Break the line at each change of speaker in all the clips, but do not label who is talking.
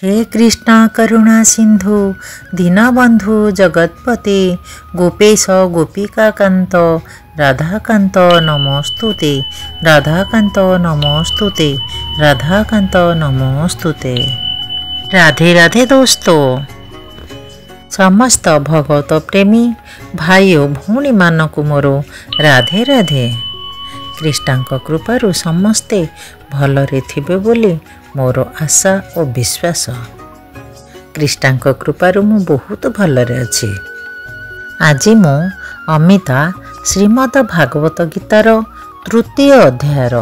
हे कृष्ण करुणा सिंधु दीनबंधु जगतपते गोपेश गोपिकाकांत राधाकांत नमोस्तुते राधाकांत नमोस्तुते राधाकांत नमोस्तुते। राधे राधे दोस्तों, समस्त भगवत प्रेमी भाई और भौणी मानक मोर राधे राधे। कृष्णांक कृपारु समस्ते भलरे थिबे बोली मोर आशा और विश्वास। कृष्णांक कृपारु मु बहुत भलरे अछि। आज मु अमिता श्रीमद भागवत गीतार तृतीय अध्यायर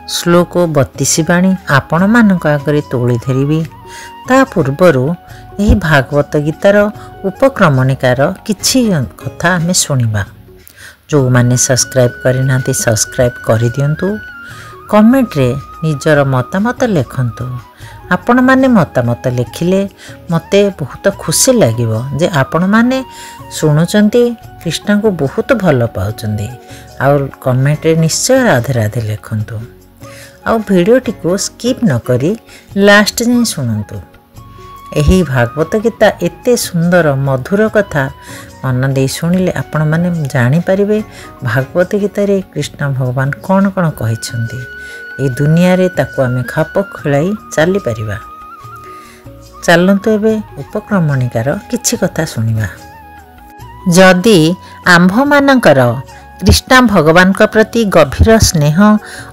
श्लोक 32 बाणी आपण मानक आगे तोली धरिबी। ता पूर्वरु एही भागवत गीतार उपक्रमणिकार किछि कथा आमे सुनिबा। जो माने सब्सक्राइब करिना सब्सक्राइब करि दियंतु। कमेंट रे निजर मतामत लिखंतु। आपण माने मतामत लिखिले मते बहुत खुशी लागिवो जे आपण माने सुनुचंती कृष्ण को बहुत भल पाउचंदी। और कमेंट रे निश्चय राधे राधे लिखंतु। और वीडियोटी को स्किप न करी लास्ट जाए शुणु। यही भागवत गीता एते सुंदर मधुर कथा मन दे शुणिले आपण माने जानी परिबे भागवत गीता रे कृष्ण भगवान कौन कौन कहिसंती। ए दुनिया रे ताको आमे खाप खिलाई चली परिबा। चलंतु एबे उपक्रमणिकार किछि कथा सुनिबा। जदि आंभ मानकर कृष्ण भगवान का प्रति गभीर स्नेह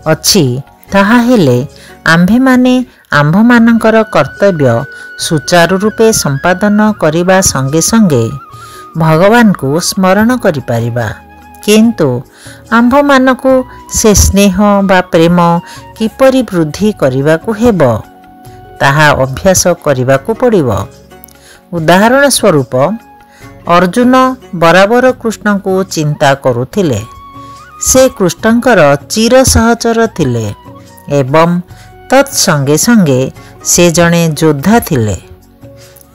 अछि ताहा हेले आंभे माने आंभ मानकर कर्तव्य सुचारू रूपे संपादन करिबा संगे संगे भगवान को स्मरण करि परिबा। किंतु आंभ मानकु से स्नेह बा प्रेम किपरि वृद्धि करिबा को हेबो ताहा अभ्यास करिबा को पड़िबो। उदाहरण स्वरूप अर्जुन बराबर कृष्ण को चिंता करुथिले। से कृष्णंकर चिर सहचर थिले एवं तत्संगे संगे से जणे योद्धा थिले।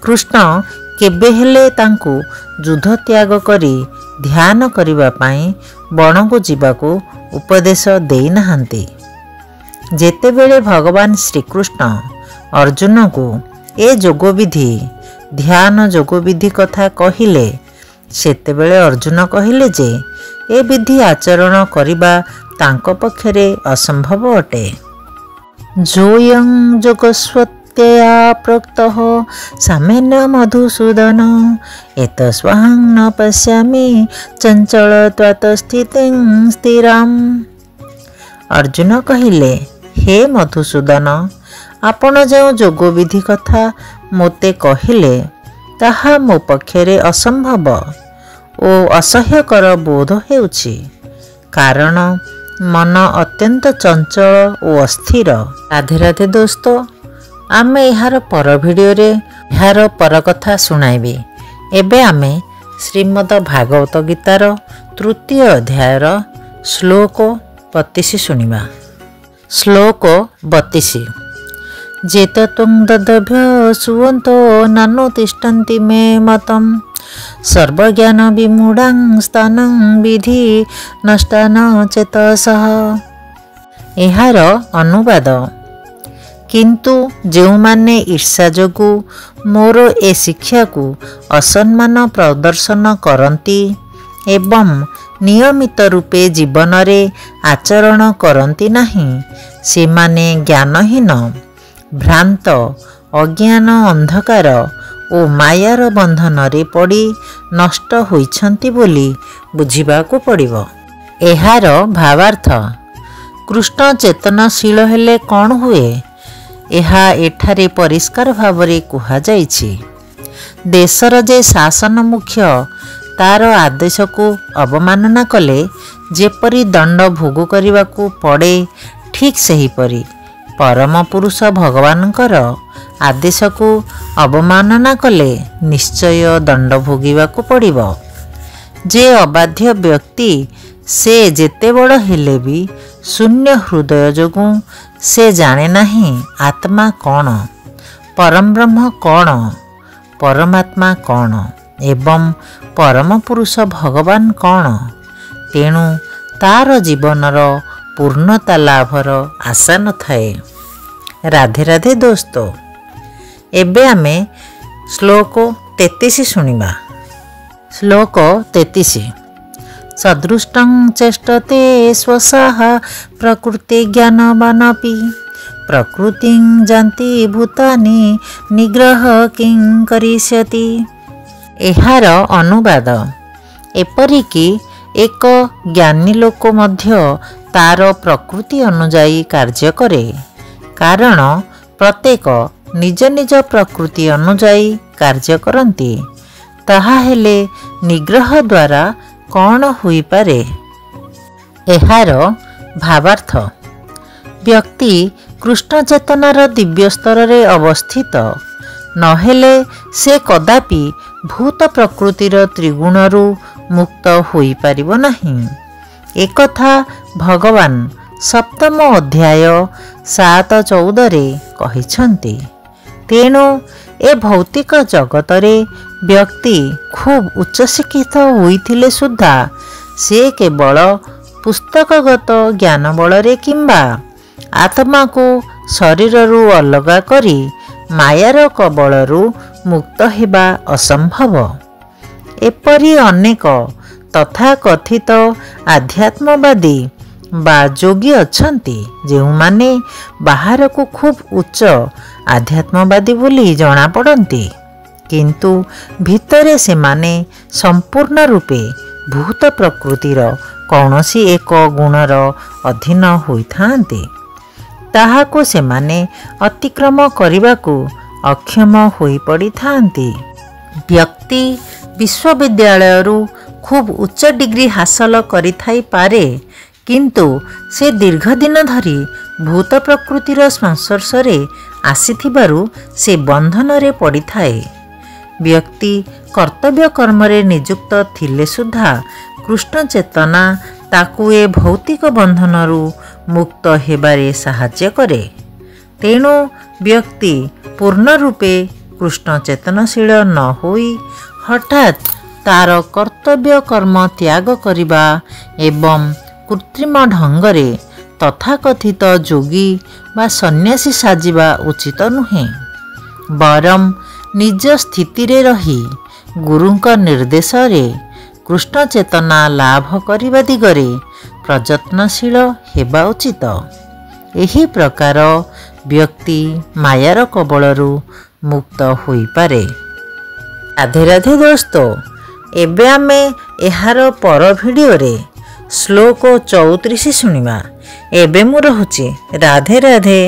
कृष्ण केबे हेले तांकु युद्ध त्याग करी ध्यान करिबा पाई बण को जीवाकू उपदेश देई नहांती। जेतेबेले भगवान श्रीकृष्ण अर्जुन को ए जोगविधि ध्यान जोगविधि कथा कहिले सेतेबेले अर्जुन कहिले जे ए विधि आचरण करिबा तांको पक्षरे असंभव अटे। जोयं जोगस्वत्या प्रोक्तः सामेन मधुसूदन एतस्वाहं न पश्यामि चंचलत्वात् स्थितिं स्थिराम्। अर्जुन कहिले, हे मधुसूदन, आपण जो जोगविधि कथा मोते कहिले ताहा मो पक्षरे असंभव ओ असह्यकर बोध हेउछि। कारण मन अत्यंत चंचल और अस्थिर। राधे राधे दोस्तों, आमे यार पर वीडियो रे यार पर कथा सुनाइबी। एबे आमे श्रीमद भागवत गीतार तृतीय अध्यायर श्लोक 32 सुनिबा। श्लोक 32। जेतत्वं ददभ्य सुवन्तो नानो तिष्ठन्ति मे मतम् सर्वज्ञान विमूढां स्थानं विधि नष्टान चेतसः। एहार अनुवाद, किंतु जो माने ईर्षा जोगु मोर ए शिक्षा को असम्मान प्रदर्शन करती एवं नियमित रूपे जीवन रे आचरण करती नहीं से माने ज्ञानहीन भ्रांत अज्ञान अंधकार ओ मायार बंधन रे पड़ी नष्ट होइछंती बोली बुझिबाकू पड़िबो। एहार भावार्थ, कृष्ण चेतनशील हेले कौन हुए एहा एठारे परिष्कार भावरे कुहा जाइछि। देशर जे शासन मुख्य तार आदेश को अवमानना कले जेपरी दंड भोग करिबाकू पड़े ठीक सेहीपरि परम पुरुष भगवानकर आदेश को अवमानना कले निश्चय दंड भोगिबाकू पड़िबो। जे अबाध्य व्यक्ति से जेते बड़ हेले भी शून्य हृदय जोगु से जाने नहीं आत्मा कौन, परम ब्रह्म कौन, परमात्मा कौन एवं परम पुरुष भगवान कौन। तेणु तार जीवनर पूर्णता लाभर आशा न थाए। राधे राधे दोस्तों, ଏବେ ଆମେ ଶ୍ଲୋକ 33 ଶୁଣିବା। ଶ୍ଲୋକ 33। ସଦୃଷ୍ଟଂ ଚେଷ୍ଟତେ ସ୍ୱସାଃ ପ୍ରକୃତି ଜ୍ଞାନବାନପି ପ୍ରକୃତିଂ ଜାନ୍ତି ଭୂତାନି ନିଗ୍ରହ କିଂ କରିଷ୍ୟତି। ଏହାର ଅନୁବାଦ, ଏପରିକି ଏକ ଜ୍ଞାନୀ ଲୋକ ମଧ୍ୟ ତାର ପ୍ରକୃତି ଅନୁଯାୟୀ କାର୍ଯ୍ୟ କରେ, କାରଣ ପ୍ରତ୍ୟେକ ନିଜ ନିଜ ପ୍ରକୃତି ଅନୁଯାୟୀ କାର୍ଯ୍ୟ କରନ୍ତି। ତାହା ହେଲେ ନିଗ୍ରହ ଦ୍ୱାରା କ'ଣ ହୋଇପାରେ? ଏହାର ଭାବାର୍ଥ, ବ୍ୟକ୍ତି କୃଷ୍ଣ ଚେତନାର ଦିବ୍ୟ ସ୍ତରରେ ଅବସ୍ଥିତ ନହେଲେ ସେ କଦାପି ଭୂତ ପ୍ରକୃତିର ତ୍ରିଗୁଣରୁ ମୁକ୍ତ ହୋଇପାରିବ ନାହିଁ। ଏକଥା ଭଗବାନ ସପ୍ତମ ଅଧ୍ୟାୟ 7:14ରେ କହିଛନ୍ତି। ତେଣୁ ଏ ଭୌତିକ ଜଗତରେ ବ୍ୟକ୍ତି ଖୁବ୍ ଉଚ୍ଚଶିକ୍ଷିତ ହୋଇଥିଲେ ସୁଦ୍ଧା ସେ କେବଳ ପୁସ୍ତକଗତ ଜ୍ଞାନ ବଳରେ କିମ୍ବା ଆତ୍ମାକୁ ଶରୀରରୁ ଅଲଗା କରି ମାୟାର କବଳରୁ ମୁକ୍ତ ହେବା ଅସମ୍ଭବ। ଏପରି ଅନେକ ତଥାକଥିତ ଆଧ୍ୟାତ୍ମବାଦୀ ବା ଯୋଗୀ ଅଛନ୍ତି ଯେଉଁମାନେ ବାହାରକୁ ଖୁବ୍ ଉଚ୍ଚ ଆଧ୍ୟାତ୍ମବାଦୀ ବୋଲି ଜଣାପଡ଼ନ୍ତି, କିନ୍ତୁ ଭିତରେ ସେମାନେ ସମ୍ପୂର୍ଣ୍ଣ ରୂପେ ଭୂତ ପ୍ରକୃତିର କୌଣସି ଏକ ଗୁଣର ଅଧୀନ ହୋଇଥାନ୍ତି। ତାହାକୁ ସେମାନେ ଅତିକ୍ରମ କରିବାକୁ ଅକ୍ଷମ ହୋଇପଡ଼ିଥାନ୍ତି। ବ୍ୟକ୍ତି ବିଶ୍ୱବିଦ୍ୟାଳୟରୁ ଖୁବ୍ ଉଚ୍ଚ ଡିଗ୍ରୀ ହାସଲ କରିଥାଇପାରେ, କିନ୍ତୁ ସେ ଦୀର୍ଘଦିନ ଧରି ଭୂତ ପ୍ରକୃତିର ସଂସ୍ପର୍ଶରେ ଆସିଥିବାରୁ ସେ ବନ୍ଧନରେ ପଡ଼ିଥାଏ। ବ୍ୟକ୍ତି କର୍ତ୍ତବ୍ୟ କର୍ମରେ ନିଯୁକ୍ତ ଥିଲେ ସୁଦ୍ଧା କୃଷ୍ଣ ଚେତନା ତାକୁ ଏ ଭୌତିକ ବନ୍ଧନରୁ ମୁକ୍ତ ହେବାରେ ସାହାଯ୍ୟ କରେ। ତେଣୁ ବ୍ୟକ୍ତି ପୂର୍ଣ୍ଣ ରୂପେ କୃଷ୍ଣ ଚେତନଶୀଳ ନ ହୋଇ ହଠାତ୍ ତାର କର୍ତ୍ତବ୍ୟ କର୍ମ ତ୍ୟାଗ କରିବା ଏବଂ କୃତ୍ରିମ ଢଙ୍ଗରେ ତଥାକଥିତ ଯୋଗୀ ବା ସନ୍ନ୍ୟାସୀ ସାଜିବା ଉଚିତ ନୁହେଁ। ବରଂ ନିଜ ସ୍ଥିତିରେ ରହି ଗୁରୁଙ୍କ ନିର୍ଦ୍ଦେଶରେ କୃଷ୍ଣ ଚେତନା ଲାଭ କରିବା ଦିଗରେ ପ୍ରଯତ୍ନଶୀଳ ହେବା ଉଚିତ। ଏହି ପ୍ରକାର ବ୍ୟକ୍ତି ମାୟାର କବଳରୁ ମୁକ୍ତ ହୋଇପାରେ। ରାଧେ ରାଧେ ଦୋସ୍ତ, ଏବେ ଆମେ ଏହାର ପର ଭିଡ଼ିଓରେ ଶ୍ଲୋକ 34 ଶୁଣିବା। ଏବେ ମୁଁ ରହୁଛି। ରାଧେ ରାଧେ।